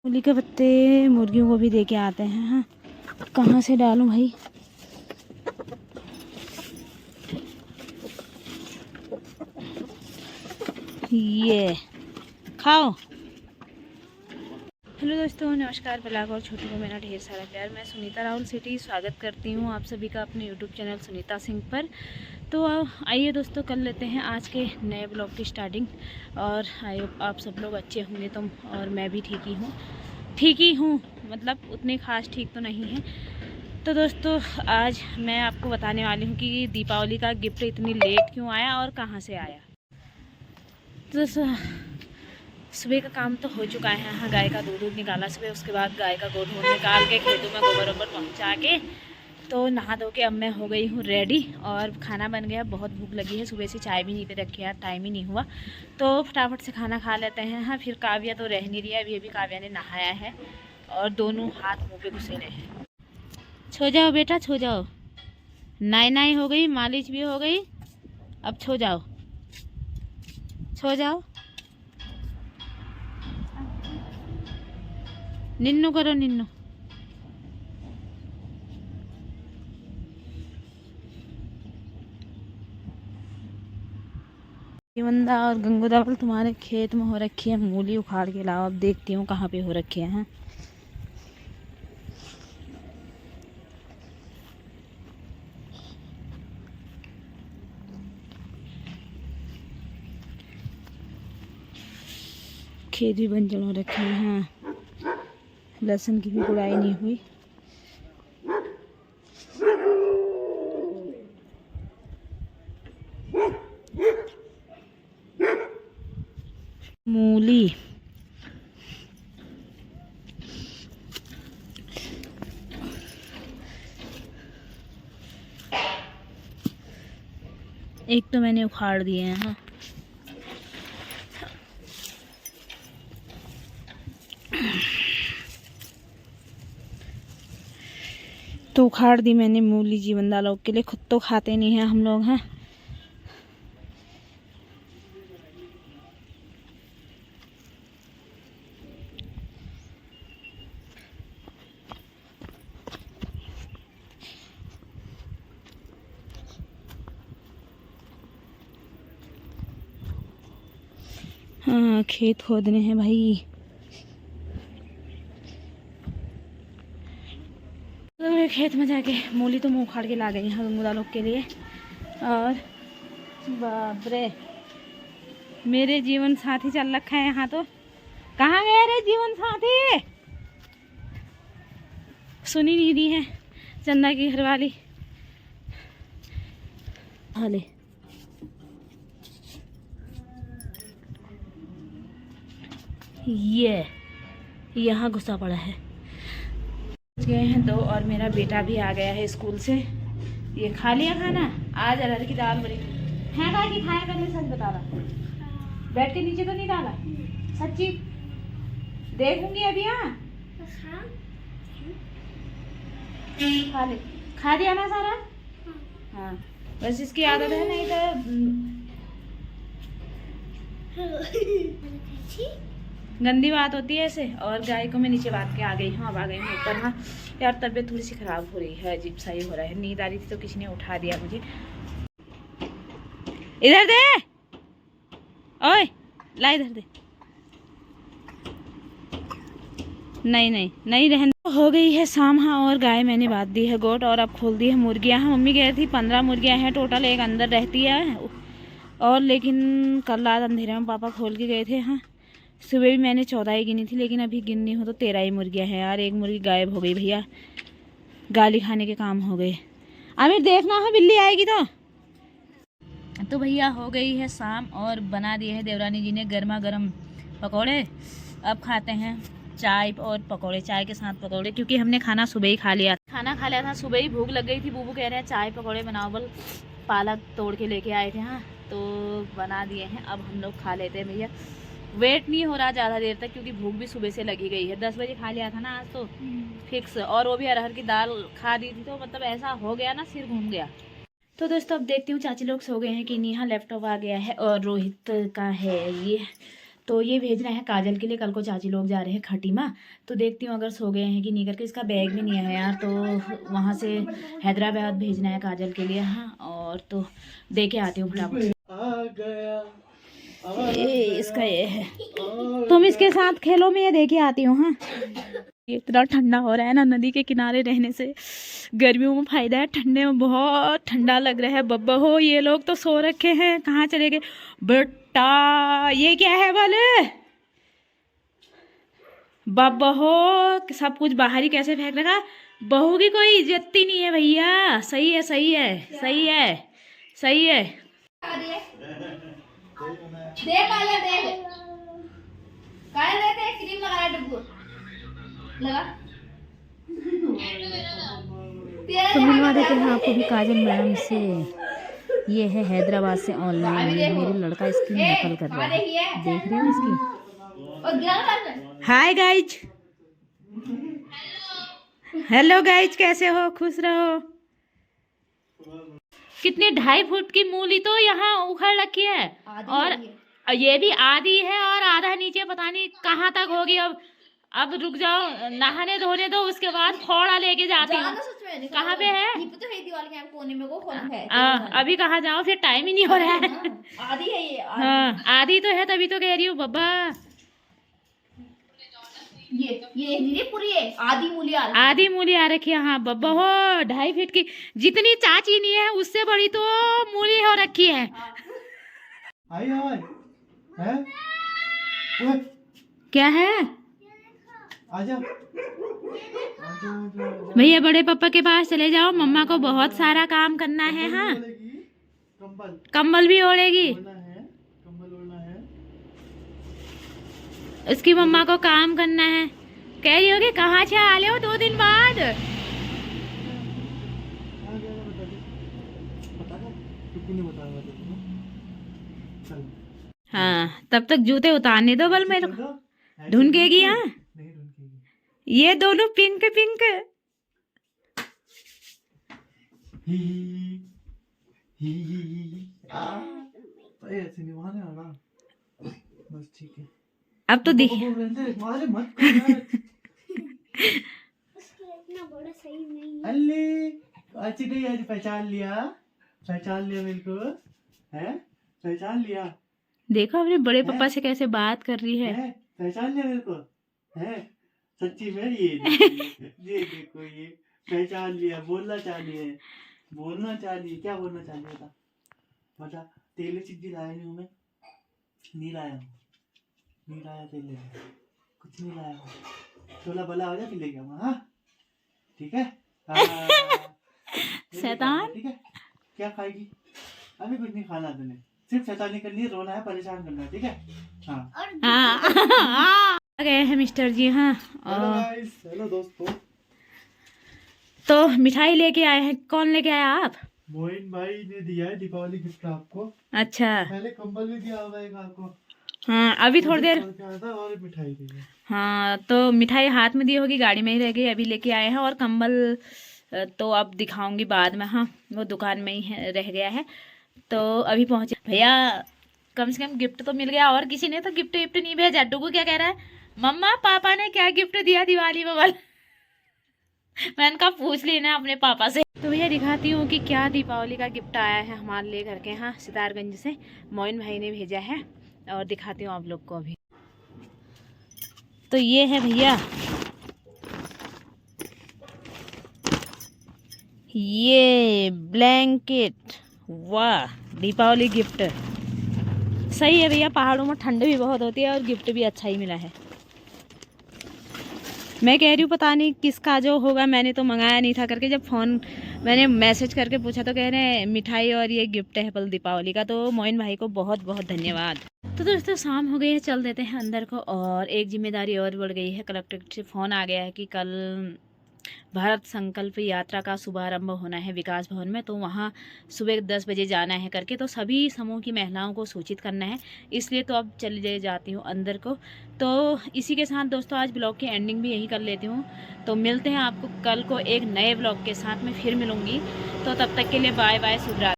मूली के पत्ते मुर्गियों को भी दे के आते हैं। हाँ, कहाँ से डालूं भाई? ये खाओ। हेलो दोस्तों, नमस्कार। ब्लॉग और छोटू को मेरा ढेर सारा प्यार। मैं सुनीता राहुल सिटी स्वागत करती हूँ आप सभी का अपने यूट्यूब चैनल सुनीता सिंह पर। तो आइए दोस्तों, कर लेते हैं आज के नए ब्लॉग की स्टार्टिंग। और आइए आप सब लोग अच्छे होंगे तुम, और मैं भी ठीक ही हूँ, मतलब उतनी खास ठीक तो नहीं है। तो दोस्तों, आज मैं आपको बताने वाली हूँ कि दीपावली का गिफ्ट इतनी लेट क्यों आया और कहाँ से आया। तो सुबह का काम तो हो चुका है। हाँ, गाय का दूध निकाला सुबह, उसके बाद गाय का गोबर निकाल के खेतों में गोबर पहुँचा के तो नहा धो के अब मैं हो गई हूँ रेडी। और खाना बन गया। बहुत भूख लगी है, सुबह से चाय भी नहीं पे रखी है, टाइम ही नहीं हुआ, तो फटाफट से खाना खा लेते हैं। हाँ, फिर काव्या तो रह नहीं रही है, अभी काव्या ने नहाया है और दोनों हाथ मुँह पे घुसे रहे हैं। छो जाओ बेटा, छो जाओ। नाई हो गई, मालिश भी हो गई, अब छो जाओ, छो जाओ। निन्नू करो, निन्नू। जीवंदा और गंगोदावल तुम्हारे खेत में हो रखी है मूली, उखाड़ के लाओ। अब देखती हूँ कहाँ पे हो रखी है। हाँ, खेत भी बंजर हो रखे हैं। हाँ, लहसुन की भी गुड़ाई नहीं हुई। मूली एक तो मैंने उखाड़ दिए हैं। हाँ, तो उखाड़ दी मैंने मूली जीवंदा लोग के लिए, खुद तो खाते नहीं हैं हम लोग। हैं, हाँ, खेत खोदने हैं भाई। तो मैं खेत में जाके मूली तो मुँह उखाड़ के ला गई हूँ गंगूदा लोग के लिए। और बाप रे, मेरे जीवन साथी चल रखा है यहाँ। तो कहाँ गए रे जीवन साथी? सुनी नहीं रही है चंदा की घरवाली। हाले ये यहाँ घुसा पड़ा है। गए हैं दो, और मेरा बेटा भी आ गया है स्कूल से। ये खा लिया खाना? आज अरहर की दाल बड़ी है का कि खाया करने, सच बता रहा। बेड के नीचे तो नहीं डाला? सच्ची देखूंगी अभी। हाँ, खा ले, खा दिया ना सारा? हाँ, बस इसकी आदत है, नहीं तो गंदी बात होती है ऐसे। और गाय को मैं नीचे बांध के आ गई हूँ, अब आ गई हूँ ऊपर। हाँ यार, तबीयत थोड़ी सी खराब हो रही है, अजीब सा ही हो रहा है। नींद आ रही थी तो किसी ने उठा दिया मुझे। इधर दे, ओए ला इधर दे। नहीं रहने। हो गई है शाम। हाँ, और गाय मैंने बांध दी है गोट, और अब खोल दी है मुर्गियाँ। हाँ, मम्मी कह रही थी 15 मुर्गियाँ हैं टोटल, एक अंदर रहती है। और लेकिन कल रात अंधेरे में पापा खोल के गए थे। हाँ, सुबह भी मैंने 14 ही गिनी थी, लेकिन अभी गिननी हो तो 13 ही मुर्गियाँ हैं यार। एक मुर्गी गायब हो गई भैया, गाली खाने के काम हो गए। आमिर देखना है, बिल्ली आएगी तो भैया हो गई है शाम, और बना दिए हैं देवरानी जी ने गर्मा गर्म पकौड़े। अब खाते हैं चाय और पकौड़े, चाय के साथ पकौड़े, क्योंकि हमने खाना सुबह ही खा लिया था। सुबह ही भूख लग गई थी। बूबू कह रहे हैं चाय पकौड़े बनाओ, बल पालक तोड़ के लेके आए थे। हाँ, तो बना दिए हैं, अब हम लोग खा लेते हैं भैया। वेट नहीं हो रहा ज़्यादा देर तक, क्योंकि भूख भी सुबह से लगी गई है। 10 बजे खा लिया था ना आज तो फिक्स, और वो भी अरहर की दाल खा दी थी, तो मतलब ऐसा हो गया ना, सिर घूम गया। तो दोस्तों, अब देखती हूँ चाची लोग सो गए हैं कि नहीं। हाँ, लैपटॉप आ गया है और रोहित का है ये, तो ये भेजना है काजल के लिए, कल को चाची लोग जा रहे हैं खटीमा, तो देखती हूँ अगर सो गए हैं कि नहीं करके। इसका बैग भी नहीं है यार, तो वहाँ से हैदराबाद भेजना है काजल के लिए। हाँ, और तो दे के आती हूँ फटाफट से। इसका ये है, तुम इसके साथ खेलो, मैं ये दे के आती हूँ। हाँ, इतना ठंडा हो रहा है ना, नदी के किनारे रहने से गर्मियों में फायदा है, ठंडे में बहुत ठंडा लग रहा है। बब्बा हो, ये लोग तो सो रखे हैं, कहाँ चले गए बेटा? ये क्या है बोले बब्बा हो, सब कुछ बाहर ही कैसे फेंक रखा। बहू की कोई इज्जत ही नहीं है भैया। सही है, सही है, सही है, सही है। देख आया, देख काहे देते क्रीम लगा डब्बू लगा। तो मिलवा देते हैं आपको भी काजल मैडम से। ये है हैदराबाद से ऑनलाइन, मेरे लड़का इसकी नकल कर रहा है, देख रहे हो इसकी। हाय गाइज, हेलो गाइज, कैसे हो? खुश रहो। कितनी 2.5 फुट की मूली तो यहाँ उखड़ रखी है, और ये भी आधी है और आधा नीचे, पता नहीं कहाँ तक होगी। अब रुक जाओ, नहाने धोने दो, उसके बाद फोड़ा लेके जाती हूँ। कहाँ पे है? तो है दीवार के कोने में, वो कौन है? अभी कहाँ जाओ, फिर टाइम ही नहीं हो रहा है। आधी है ये, हाँ आधी तो है, तभी तो कह रही हूँ बब्बा। ये पूरी है, आधी मूली आ रखी है। हाँ बब्बा हो, 2.5 फीट की, जितनी चाची नहीं है उससे बड़ी तो मूली हो रखी है। क्या है? आजा भैया, बड़े पापा के पास चले जाओ, मम्मा को बहुत सारा काम करना है। हाँ, कंबल भी ओढ़ेगी, उसकी मम्मा को काम करना है। कह रही होगी कहाँ से आ ले हो 2 दिन बाद। हाँ, तब तक जूते उतारने दो बल मेरे को। ढूंढेगी। हाँ, ये दोनों पिंक पिंक। बस ठीक है, अब तो दिख आज पहचान लिया मेरे को, है पहचान लिया। देखो अपने बड़े पापा से कैसे बात कर रही है। पहचान लिया मेरे को, है सच्ची में। ये देखो, ये पहचान लिया। बोलना चाह रही है, क्या बोलना चाह रही है? बता। तेल चिट्ठी लाया नहीं हूँ मैं, नहीं लाया तेल, कुछ नहीं लाया। चोला बला हो जा, फिर लेके आऊंगा। हाँ ठीक है। शैतान, ठीक है। क्या खाएगी? अभी कुछ नहीं खाना तूने, सिर्फ शैतानी करनी है, रोना है, परेशान करना है, ठीक है। हाँ आ गए हैं मिस्टर जी। हाँ, हेलो दोस्तों। तो मिठाई लेके आए हैं। कौन लेके आया? आप? मोइन भाई ने दिया है दीपावली गिफ्ट आपको। अच्छा, पहले कंबल भी दिया होगा एक आपको। हाँ, अभी थोड़ी देर और मिठाई दी है। हाँ, तो मिठाई हाथ में दी होगी, गाड़ी में ही रह गई, अभी लेके आए हैं। और कंबल तो अब दिखाऊंगी बाद में। हाँ, वो दुकान में ही रह गया है, तो अभी पहुंचे। भैया कम से कम गिफ्ट तो मिल गया, और किसी ने तो गिफ्ट विफ्ट नहीं भेजा। डुगू क्या कह रहा है? मम्मा पापा ने क्या गिफ्ट दिया दिवाली में वाला? मैंने कहा पूछ लेना अपने पापा से। तो भैया दिखाती हूँ कि क्या दीपावली का गिफ्ट आया है हमारे लिए घर के। हाँ, सितारगंज से मोइन भाई ने भेजा है, और दिखाती हूँ आप लोग को अभी। तो ये है भैया, ये ब्लैंकेट। वाह, दीपावली गिफ्ट सही है भैया। पहाड़ों में ठंड भी बहुत होती है, और गिफ्ट भी अच्छा ही मिला है। मैं कह रही हूँ पता नहीं किसका जो होगा, मैंने तो मंगाया नहीं था करके। जब मैंने मैसेज करके पूछा तो कह रहे हैं मिठाई और ये गिफ्ट है पल दीपावली का। तो मोइन भाई को बहुत बहुत धन्यवाद। तो दोस्तों शाम हो गई है, चल देते हैं अंदर को। और एक जिम्मेदारी और बढ़ गई है, कलेक्टर से फ़ोन आ गया है कि कल भारत संकल्प यात्रा का शुभारंभ होना है विकास भवन में, तो वहाँ सुबह 10 बजे जाना है करके। तो सभी समूह की महिलाओं को सूचित करना है, इसलिए तो अब चले जाती हूँ अंदर को। तो इसी के साथ दोस्तों आज ब्लॉग की एंडिंग भी यही कर लेती हूँ। तो मिलते हैं आपको कल को एक नए ब्लॉग के साथ में, फिर मिलूँगी। तो तब तक के लिए बाय बाय, शुभ रात्रि।